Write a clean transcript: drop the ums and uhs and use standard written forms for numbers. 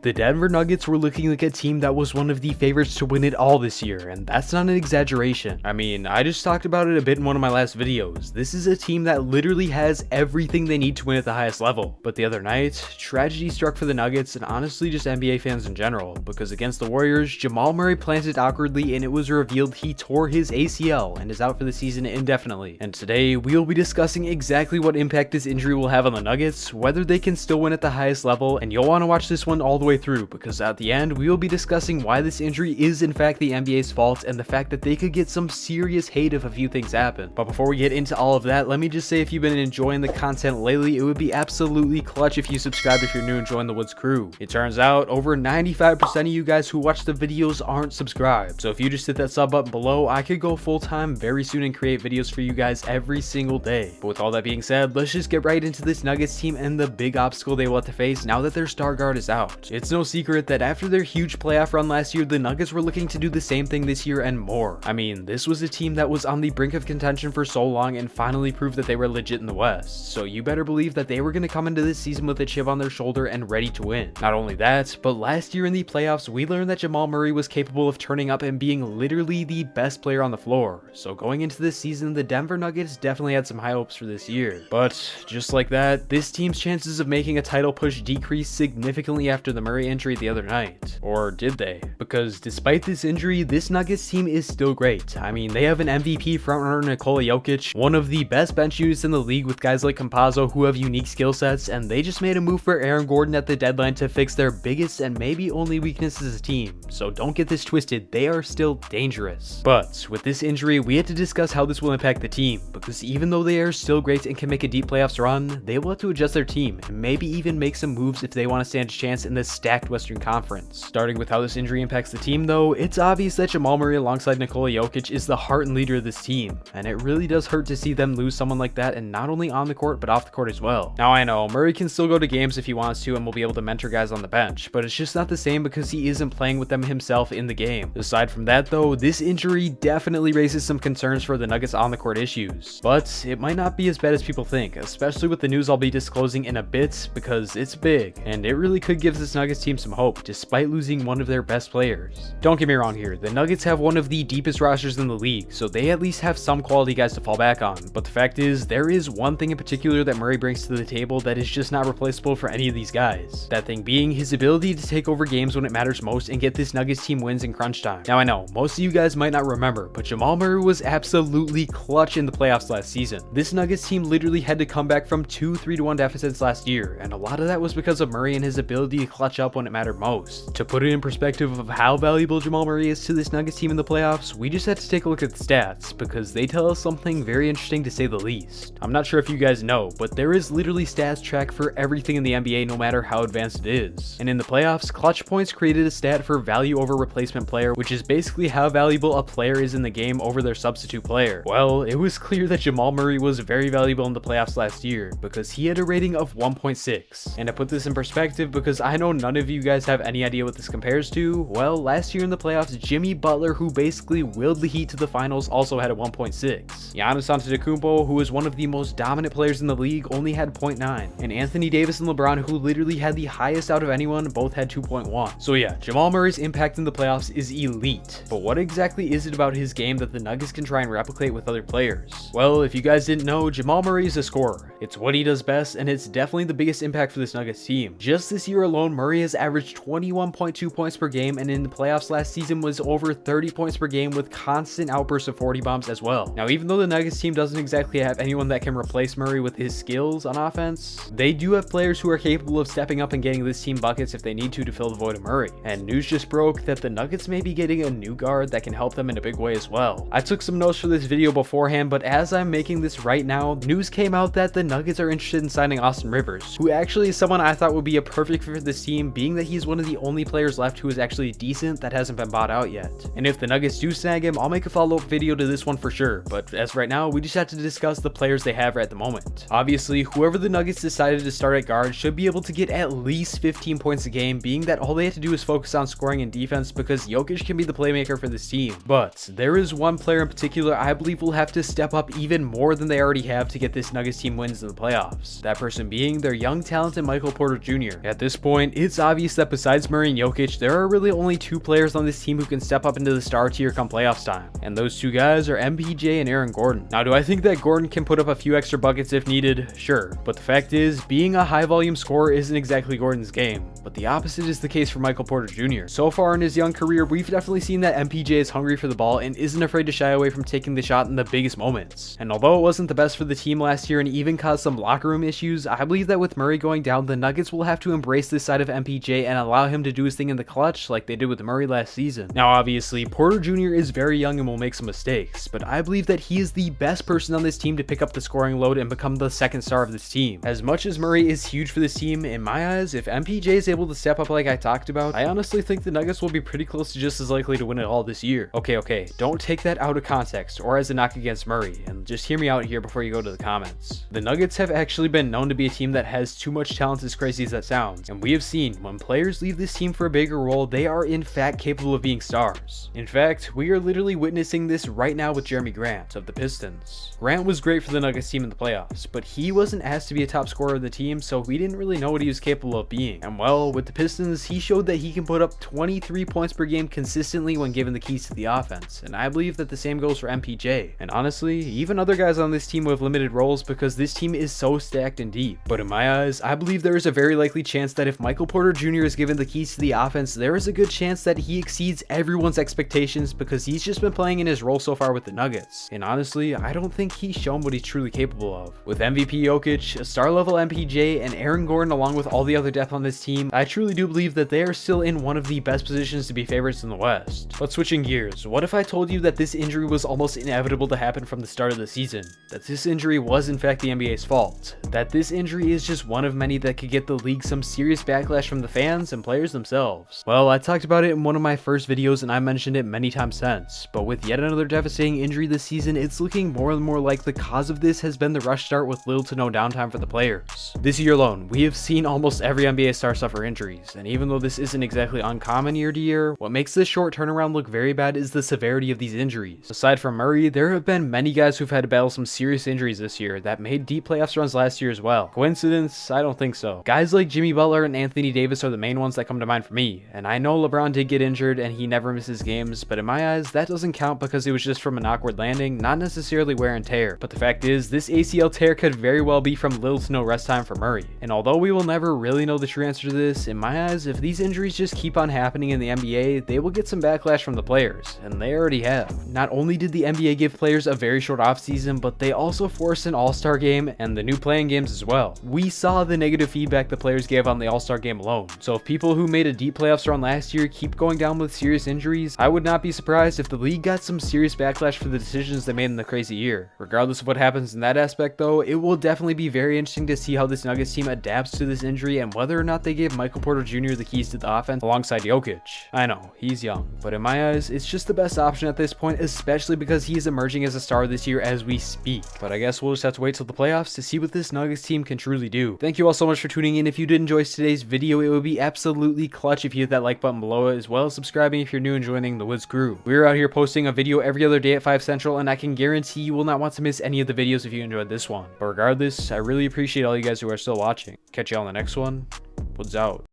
The Denver Nuggets were looking like a team that was one of the favorites to win it all this year, and that's not an exaggeration. I mean, I just talked about it a bit in one of my last videos. This is a team that literally has everything they need to win at the highest level. But the other night, tragedy struck for the Nuggets and honestly just NBA fans in general, because against the Warriors, Jamal Murray planted awkwardly and it was revealed he tore his ACL and is out for the season indefinitely. And today, we'll be discussing exactly what impact this injury will have on the Nuggets, whether they can still win at the highest level, and you'll want to watch this one all the way through, because at the end we will be discussing why this injury is in fact the NBA's fault and the fact that they could get some serious hate if a few things happen. But before we get into all of that, let me just say, if you've been enjoying the content lately, it would be absolutely clutch if you subscribed if you're new and join the Woods crew. It turns out over 95% of you guys who watch the videos aren't subscribed, so if you just hit that sub button below, I could go full time very soon and create videos for you guys every single day. But with all that being said, let's just get right into this Nuggets team and the big obstacle they will have to face now that their star guard is out. It's no secret that after their huge playoff run last year, the Nuggets were looking to do the same thing this year and more. I mean, this was a team that was on the brink of contention for so long and finally proved that they were legit in the West, so you better believe that they were going to come into this season with a chip on their shoulder and ready to win. Not only that, but last year in the playoffs, we learned that Jamal Murray was capable of turning up and being literally the best player on the floor, so going into this season, the Denver Nuggets definitely had some high hopes for this year. But just like that, this team's chances of making a title push decreased significantly after the Murray injury the other night. Or did they? Because despite this injury, this Nuggets team is still great. I mean, they have an MVP frontrunner Nikola Jokic, one of the best bench units in the league with guys like Campazzo who have unique skill sets, and they just made a move for Aaron Gordon at the deadline to fix their biggest and maybe only weakness as a team. So don't get this twisted, they are still dangerous. But with this injury, we had to discuss how this will impact the team, because even though they are still great and can make a deep playoffs run, they will have to adjust their team and maybe even make some moves if they want to stand a chance in this stacked Western Conference. Starting with how this injury impacts the team though, it's obvious that Jamal Murray alongside Nikola Jokic is the heart and leader of this team, and it really does hurt to see them lose someone like that, and not only on the court but off the court as well. Now I know, Murray can still go to games if he wants to and will be able to mentor guys on the bench, but it's just not the same because he isn't playing with them himself in the game. Aside from that though, this injury definitely raises some concerns for the Nuggets on the court issues, but it might not be as bad as people think, especially with the news I'll be disclosing in a bit, because it's big, and it really could give this Nuggets team some hope despite losing one of their best players. Don't get me wrong here, the Nuggets have one of the deepest rosters in the league, so they at least have some quality guys to fall back on, but the fact is, there is one thing in particular that Murray brings to the table that is just not replaceable for any of these guys. That thing being his ability to take over games when it matters most and get this Nuggets team wins in crunch time. Now I know, most of you guys might not remember, but Jamal Murray was absolutely clutch in the playoffs last season. This Nuggets team literally had to come back from 2 3-1 deficits last year, and a lot of that was because of Murray and his ability to clutch up when it mattered most. To put it in perspective of how valuable Jamal Murray is to this Nuggets team in the playoffs, we just had to take a look at the stats, because they tell us something very interesting to say the least. I'm not sure if you guys know, but there is literally stats track for everything in the NBA no matter how advanced it is. And in the playoffs, Clutch Points created a stat for value over replacement player, which is basically how valuable a player is in the game over their substitute player. Well, it was clear that Jamal Murray was very valuable in the playoffs last year, because he had a rating of 1.6. And to put this in perspective, because I know none of you guys have any idea what this compares to, well, last year in the playoffs, Jimmy Butler, who basically willed the Heat to the finals, also had a 1.6. Giannis Antetokounmpo, who is one of the most dominant players in the league, only had 0.9. And Anthony Davis and LeBron, who literally had the highest out of anyone, both had 2.1. So yeah, Jamal Murray's impact in the playoffs is elite. But what exactly is it about his game that the Nuggets can try and replicate with other players? Well, if you guys didn't know, Jamal Murray is a scorer. It's what he does best, and it's definitely the biggest impact for this Nuggets team. Just this year alone, Murray has averaged 21.2 points per game, and in the playoffs last season was over 30 points per game with constant outbursts of 40 bombs as well. Now, even though the Nuggets team doesn't exactly have anyone that can replace Murray with his skills on offense, they do have players who are capable of stepping up and getting this team buckets if they need to fill the void of Murray. And news just broke that the Nuggets may be getting a new guard that can help them in a big way as well. I took some notes for this video beforehand, but as I'm making this right now, news came out that the Nuggets are interested in signing Austin Rivers, who actually is someone I thought would be a perfect fit for this team, being that he's one of the only players left who is actually decent that hasn't been bought out yet. And if the Nuggets do snag him, I'll make a follow-up video to this one for sure, but as right now, we just have to discuss the players they have right at the moment. Obviously, whoever the Nuggets decided to start at guard should be able to get at least 15 points a game, being that all they have to do is focus on scoring and defense, because Jokic can be the playmaker for this team. But there is one player in particular I believe will have to step up even more than they already have to get this Nuggets team wins in the playoffs. That person being their young talented Michael Porter Jr. At this point, it it's obvious that besides Murray and Jokic, there are really only two players on this team who can step up into the star tier come playoffs time, and those two guys are MPJ and Aaron Gordon. Now, do I think that Gordon can put up a few extra buckets if needed? Sure, but the fact is, being a high volume scorer isn't exactly Gordon's game, but the opposite is the case for Michael Porter Jr. So far in his young career, we've definitely seen that MPJ is hungry for the ball and isn't afraid to shy away from taking the shot in the biggest moments. And although it wasn't the best for the team last year and even caused some locker room issues, I believe that with Murray going down, the Nuggets will have to embrace this side of MPJ and allow him to do his thing in the clutch like they did with Murray last season. Now obviously, Porter Jr. is very young and will make some mistakes, but I believe that he is the best person on this team to pick up the scoring load and become the second star of this team. As much as Murray is huge for this team, in my eyes, if MPJ is able to step up like I talked about, I honestly think the Nuggets will be pretty close to just as likely to win it all this year. Okay, don't take that out of context or as a knock against Murray, and just hear me out here before you go to the comments. The Nuggets have actually been known to be a team that has too much talent, as crazy as that sounds, and we have seen when players leave this team for a bigger role, they are in fact capable of being stars. In fact, we are literally witnessing this right now with Jeremy Grant of the Pistons. Grant was great for the Nuggets team in the playoffs, but he wasn't asked to be a top scorer of the team, so we didn't really know what he was capable of being. And well, with the Pistons, he showed that he can put up 23 points per game consistently when given the keys to the offense, and I believe that the same goes for MPJ. And honestly, even other guys on this team who have limited roles because this team is so stacked and deep. But in my eyes, I believe there is a very likely chance that if Michael Porter Jr. is given the keys to the offense, there is a good chance that he exceeds everyone's expectations because he's just been playing in his role so far with the Nuggets. And honestly, I don't think he's shown what he's truly capable of. With MVP Jokic, a star level MPJ, and Aaron Gordon along with all the other depth on this team, I truly do believe that they are still in one of the best positions to be favorites in the West. But switching gears, what if I told you that this injury was almost inevitable to happen from the start of the season? That this injury was in fact the NBA's fault? That this injury is just one of many that could get the league some serious backlash from the fans and players themselves? Well, I talked about it in one of my first videos and I mentioned it many times since, but with yet another devastating injury this season, it's looking more and more like the cause of this has been the rush start with little to no downtime for the players. This year alone, we have seen almost every NBA star suffer injuries, and even though this isn't exactly uncommon year to year, what makes this short turnaround look very bad is the severity of these injuries. Aside from Murray, there have been many guys who've had to battle some serious injuries this year that made deep playoffs runs last year as well. Coincidence? I don't think so. Guys like Jimmy Butler and Anthony Davis are the main ones that come to mind for me, and I know LeBron did get injured and he never misses games, but in my eyes, that doesn't count because it was just from an awkward landing, not necessarily wear and tear. But the fact is, this ACL tear could very well be from little to no rest time for Murray. And although we will never really know the true answer to this, in my eyes, if these injuries just keep on happening in the NBA, they will get some backlash from the players, and they already have. Not only did the NBA give players a very short offseason, but they also forced an all-star game and the new playing games as well. We saw the negative feedback the players gave on the all-star game alone. So if people who made a deep playoffs run last year keep going down with serious injuries, I would not be surprised if the league got some serious backlash for the decisions they made in the crazy year. Regardless of what happens in that aspect though, it will definitely be very interesting to see how this Nuggets team adapts to this injury and whether or not they give Michael Porter Jr. the keys to the offense alongside Jokic. I know, he's young, but in my eyes, it's just the best option at this point, especially because he is emerging as a star this year as we speak. But I guess we'll just have to wait till the playoffs to see what this Nuggets team can truly do. Thank you all so much for tuning in. If you did enjoy today's video, it would be absolutely clutch if you hit that like button below it, as well as subscribing if you're new and joining the Woods crew. We're out here posting a video every other day at 5 Central, and I can guarantee you will not want to miss any of the videos if you enjoyed this one. But regardless, I really appreciate all you guys who are still watching. Catch you all on the next one. Woods out.